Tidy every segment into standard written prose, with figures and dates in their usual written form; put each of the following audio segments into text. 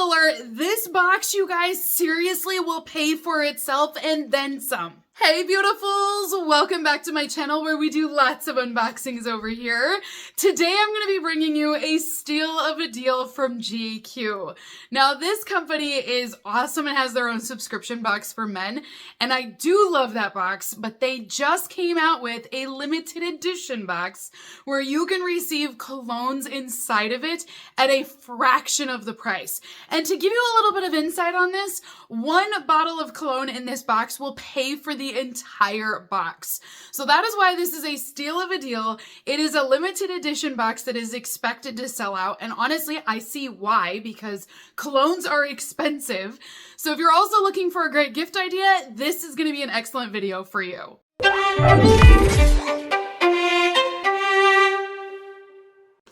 alert, this box, you guys, seriously will pay for itself and then some. Hey beautifuls, welcome back to my channel where we do lots of unboxings over here. Today I'm going to be bringing you a steal of a deal from GQ. Now this company is awesome and has their own subscription box for men, and I do love that box, but they just came out with a limited edition box where you can receive colognes inside of it at a fraction of the price. And to give you a little bit of insight on this, one bottle of cologne in this box will pay for the entire box. So that is why this is a steal of a deal. It is a limited edition box that is expected to sell out. And honestly, I see why, because colognes are expensive. So if you're also looking for a great gift idea, this is going to be an excellent video for you.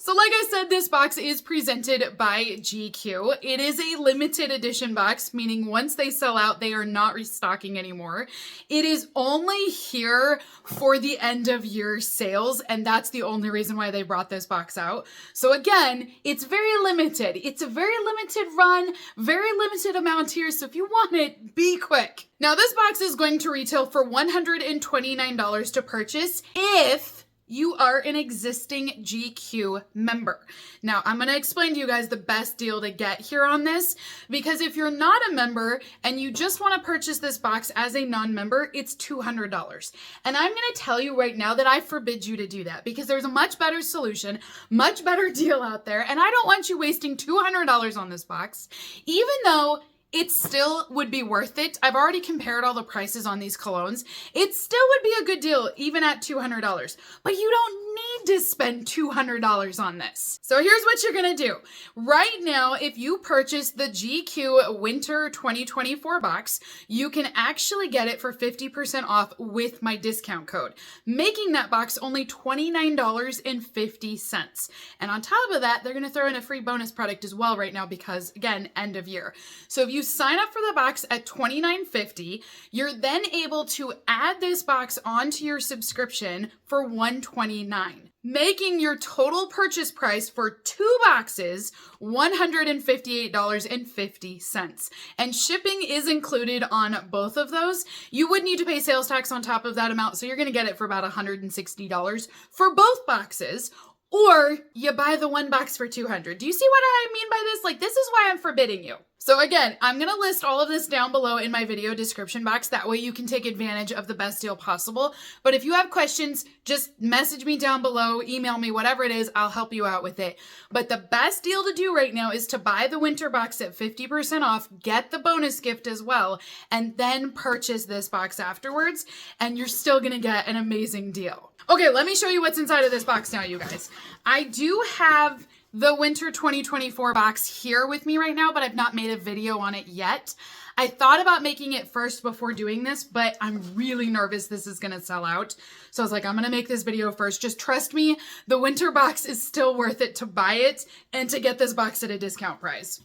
So like I said, this box is presented by GQ. It is a limited edition box, meaning once they sell out, they are not restocking anymore. It is only here for the end of year sales, and that's the only reason why they brought this box out. So again, it's very limited. It's a very limited run, very limited amount here, so if you want it, be quick. Now this box is going to retail for $129 to purchase if you are an existing GQ member. Now, I'm gonna explain to you guys the best deal to get here on this, because if you're not a member and you just wanna purchase this box as a non-member, it's $200. And I'm gonna tell you right now that I forbid you to do that, because there's a much better solution, much better deal out there, and I don't want you wasting $200 on this box, even though it still would be worth it. I've already compared all the prices on these colognes. It still would be a good deal, even at $200. But you don't need to spend $200 on this. So here's what you're gonna do. Right now, if you purchase the GQ Winter 2024 box, you can actually get it for 50% off with my discount code, making that box only $29.50. And on top of that, they're gonna throw in a free bonus product as well right now because, again, end of year. So if you sign up for the box at $29.50, you're then able to add this box onto your subscription for $129, making your total purchase price for 2 boxes $158.50. And shipping is included on both of those. You would need to pay sales tax on top of that amount, so you're gonna get it for about $160 for both boxes. Or you buy the one box for $200. Do you see what I mean by this? Like, this is why I'm forbidding you. So again, I'm gonna list all of this down below in my video description box. That way you can take advantage of the best deal possible. But if you have questions, just message me down below, email me, whatever it is, I'll help you out with it. But the best deal to do right now is to buy the winter box at 50% off, get the bonus gift as well, and then purchase this box afterwards, and you're still gonna get an amazing deal. Okay, let me show you what's inside of this box now, you guys. I do have the Winter 2024 box here with me right now, but I've not made a video on it yet. I thought about making it first before doing this, but I'm really nervous this is gonna sell out. So I was like, I'm gonna make this video first. Just trust me, the winter box is still worth it to buy it and to get this box at a discount price.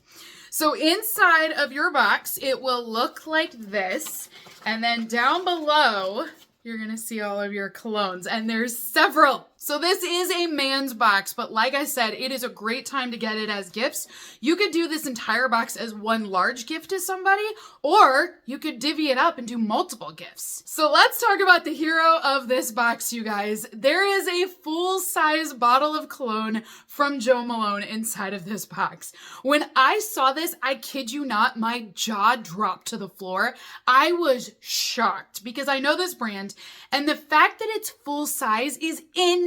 So inside of your box, it will look like this. And then down below, you're gonna see all of your colognes, and there's several. So this is a man's box, but like I said, it is a great time to get it as gifts. You could do this entire box as one large gift to somebody, or you could divvy it up and do multiple gifts. So let's talk about the hero of this box, you guys. There is a full-size bottle of cologne from Jo Malone inside of this box. When I saw this, I kid you not, my jaw dropped to the floor. I was shocked because I know this brand, and the fact that it's full size is insane.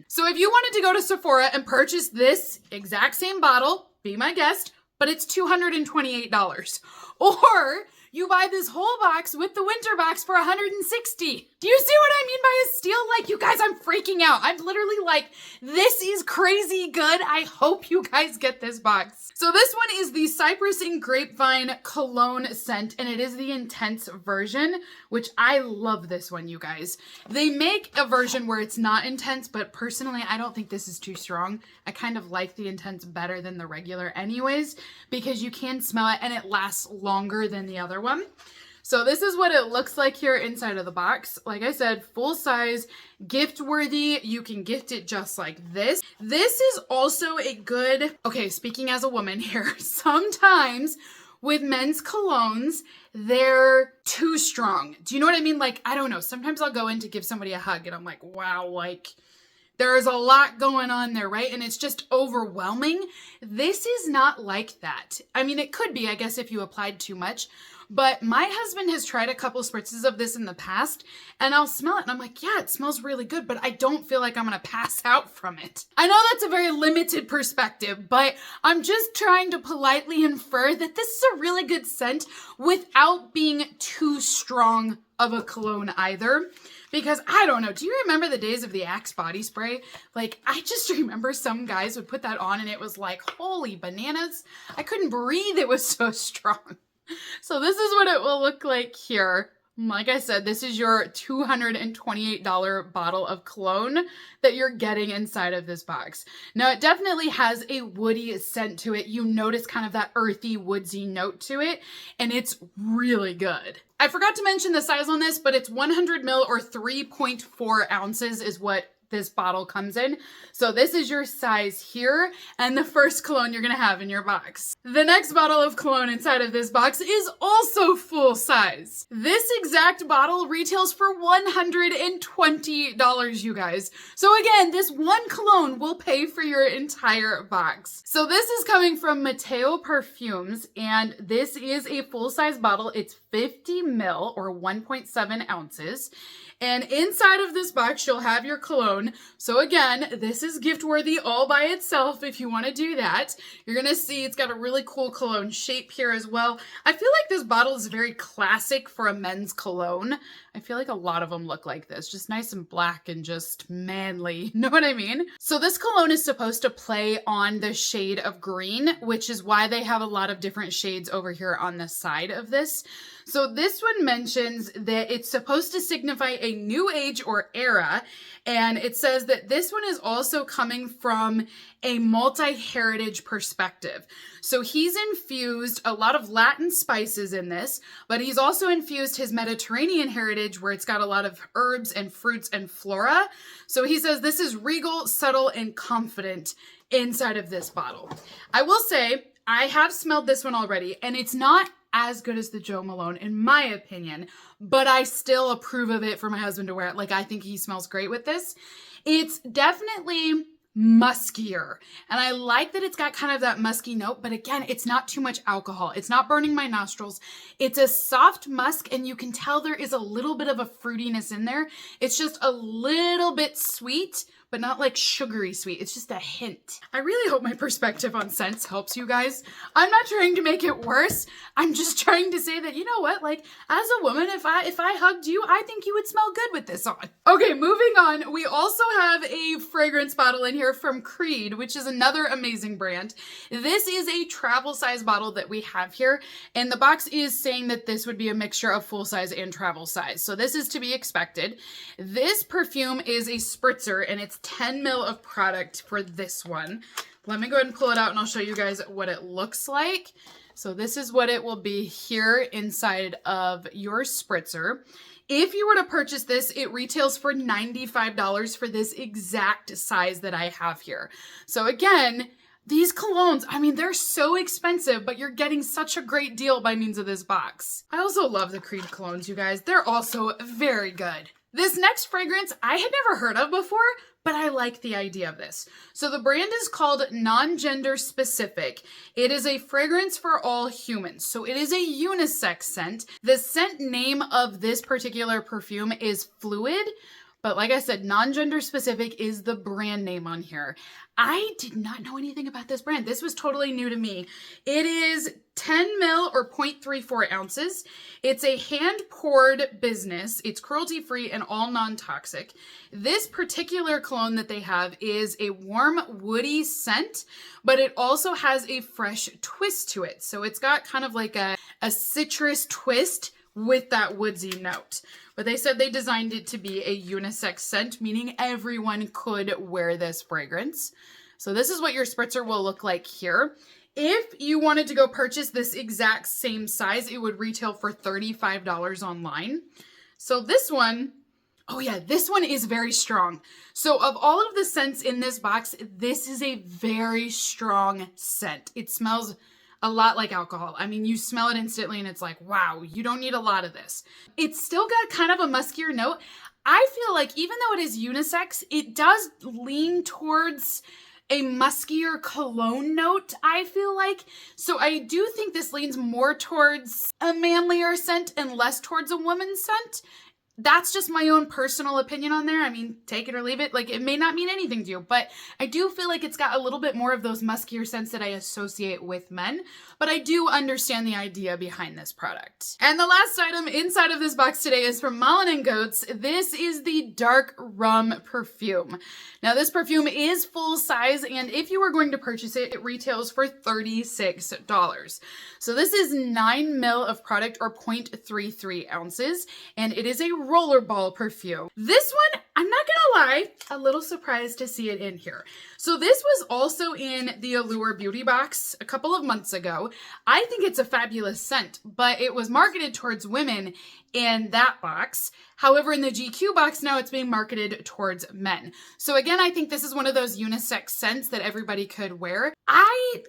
So if you wanted to go to Sephora and purchase this exact same bottle, be my guest, but it's $228. Or you buy this whole box with the winter box for $160. Do you see what I mean by a steal? Like, you guys, I'm freaking out. I'm literally like, this is crazy good. I hope you guys get this box. So this one is the Cypress and Grapevine Cologne scent, and it is the intense version, which I love this one, you guys. They make a version where it's not intense, but personally, I don't think this is too strong. I kind of like the intense better than the regular anyways, because you can smell it and it lasts longer than the other one. So this is what it looks like here inside of the box. Like I said, full size, gift worthy. You can gift it just like this. This is also a good, okay, speaking as a woman here, sometimes with men's colognes, they're too strong. Do you know what I mean? Like, I don't know. Sometimes I'll go in to give somebody a hug and I'm like, wow, like there's a lot going on there, right? And it's just overwhelming. This is not like that. I mean, it could be, I guess, if you applied too much. But my husband has tried a couple spritzes of this in the past, and I'll smell it, and I'm like, yeah, it smells really good, but I don't feel like I'm gonna pass out from it. I know that's a very limited perspective, but I'm just trying to politely infer that this is a really good scent without being too strong of a cologne either. Because I don't know, do you remember the days of the Axe body spray? Like, I just remember some guys would put that on and it was like, holy bananas. I couldn't breathe, it was so strong. So this is what it will look like here. Like I said, this is your $228 bottle of cologne that you're getting inside of this box. Now, it definitely has a woody scent to it. You notice kind of that earthy, woodsy note to it, and it's really good. I forgot to mention the size on this, but it's 100 ml or 3.4 ounces is what this bottle comes in. So this is your size here and the first cologne you're gonna have in your box. The next bottle of cologne inside of this box is also full size. This exact bottle retails for $120, you guys. So again, this one cologne will pay for your entire box. So this is coming from Matteo Perfumes, and this is a full size bottle. It's 50 ml or 1.7 ounces. And inside of this box, you'll have your cologne. So again, this is gift worthy all by itself if you want to do that. You're going to see it's got a really cool cologne shape here as well. I feel like this bottle is very classic for a men's cologne. I feel like a lot of them look like this, just nice and black and just manly. Know what I mean? So this cologne is supposed to play on the shade of green, which is why they have a lot of different shades over here on the side of this. So this one mentions that it's supposed to signify a new age or era, and it says that this one is also coming from a multi-heritage perspective. So he's infused a lot of Latin spices in this, but he's also infused his Mediterranean heritage where it's got a lot of herbs and fruits and flora. So he says this is regal, subtle, and confident inside of this bottle. I will say, I have smelled this one already, and it's not as good as the Jo Malone, in my opinion, but I still approve of it for my husband to wear it. Like, I think he smells great with this. It's definitely muskier, and I like that it's got kind of that musky note, but again, it's not too much alcohol. It's not burning my nostrils. It's a soft musk, and you can tell there is a little bit of a fruitiness in there. It's just a little bit sweet, but not like sugary sweet. It's just a hint. I really hope my perspective on scents helps you guys. I'm not trying to make it worse. I'm just trying to say that, you know what, like as a woman, if I hugged you, I think you would smell good with this on. Okay, moving on. We also have a fragrance bottle in here from Creed, which is another amazing brand. This is a travel size bottle that we have here, and the box is saying that this would be a mixture of full size and travel size. So this is to be expected. This perfume is a spritzer, and it's 10 ml of product for this one. Let me go ahead and pull it out and I'll show you guys what it looks like. So this is what it will be here inside of your spritzer. If you were to purchase this, it retails for $95 for this exact size that I have here. So again, these colognes, I mean, they're so expensive, but you're getting such a great deal by means of this box. I also love the Creed colognes, you guys. They're also very good. This next fragrance I had never heard of before, but I like the idea of this. So the brand is called Non-Gender Specific. It is a fragrance for all humans. So it is a unisex scent. The scent name of this particular perfume is Fluid, but like I said, Non-Gender Specific is the brand name on here. I did not know anything about this brand. This was totally new to me. It is 10 ml or 0.34 ounces. It's a hand-poured business. It's cruelty-free and all non-toxic. This particular cologne that they have is a warm, woody scent, but it also has a fresh twist to it. So it's got kind of like a citrus twist with that woodsy note. But they said they designed it to be a unisex scent, meaning everyone could wear this fragrance. So this is what your spritzer will look like here. If you wanted to go purchase this exact same size, it would retail for $35 online. So this one, oh yeah, this one is very strong. So of all of the scents in this box, this is a very strong scent. It smells a lot like alcohol. I mean, you smell it instantly and it's like, wow, you don't need a lot of this. It's still got kind of a muskier note. I feel like even though it is unisex, it does lean towards a muskier cologne note, I feel like. So I do think this leans more towards a manlier scent and less towards a woman's scent. That's just my own personal opinion on there. I mean, take it or leave it. Like, it may not mean anything to you, but I do feel like it's got a little bit more of those muskier scents that I associate with men. But I do understand the idea behind this product. And the last item inside of this box today is from Malone & Goetz. This is the Dark Rum perfume. Now, this perfume is full size, and if you were going to purchase it, it retails for $36. So this is 9 ml of product, or 0.33 ounces, and it is a rollerball perfume. This one, I'm not gonna lie, a little surprised to see it in here. So this was also in the Allure Beauty box a couple of months ago. I think it's a fabulous scent, but it was marketed towards women in that box. However, in the GQ box now, it's being marketed towards men. So again, I think this is one of those unisex scents that everybody could wear. I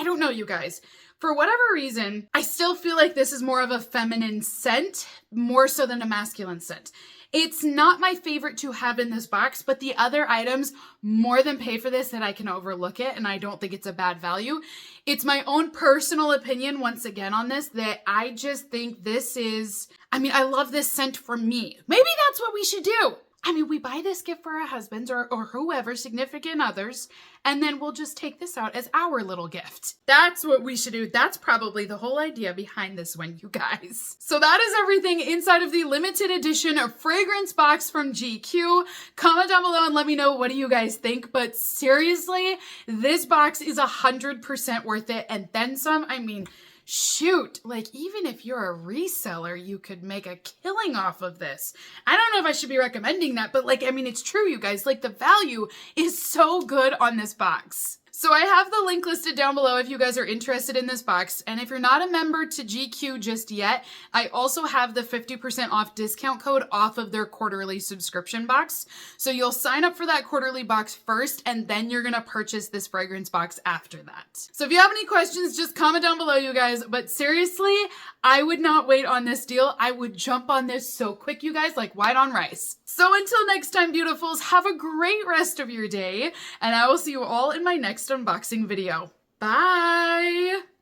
don't know, you guys. For whatever reason, I still feel like this is more of a feminine scent, more so than a masculine scent. It's not my favorite to have in this box, but the other items more than pay for this that I can overlook it, and I don't think it's a bad value. It's my own personal opinion, once again, on this, that I just think this is, I mean, I love this scent for me. Maybe that's what we should do. I mean, we buy this gift for our husbands or whoever, significant others, and then we'll just take this out as our little gift. That's what we should do. That's probably the whole idea behind this one, you guys. So that is everything inside of the limited edition fragrance box from GQ. Comment down below and let me know, what do you guys think? But seriously, this box is 100% worth it, and then some. I mean, shoot, like, even if you're a reseller, you could make a killing off of this. I don't know if I should be recommending that, but like, I mean, it's true, you guys. Like, the value is so good on this box. So I have the link listed down below if you guys are interested in this box. And if you're not a member to GQ just yet, I also have the 50% off discount code off of their quarterly subscription box. So you'll sign up for that quarterly box first, and then you're gonna purchase this fragrance box after that. So if you have any questions, just comment down below, you guys. But seriously, I would not wait on this deal. I would jump on this so quick, you guys, like white on rice. So until next time, beautifuls, have a great rest of your day, and I will see you all in my next unboxing video. Bye!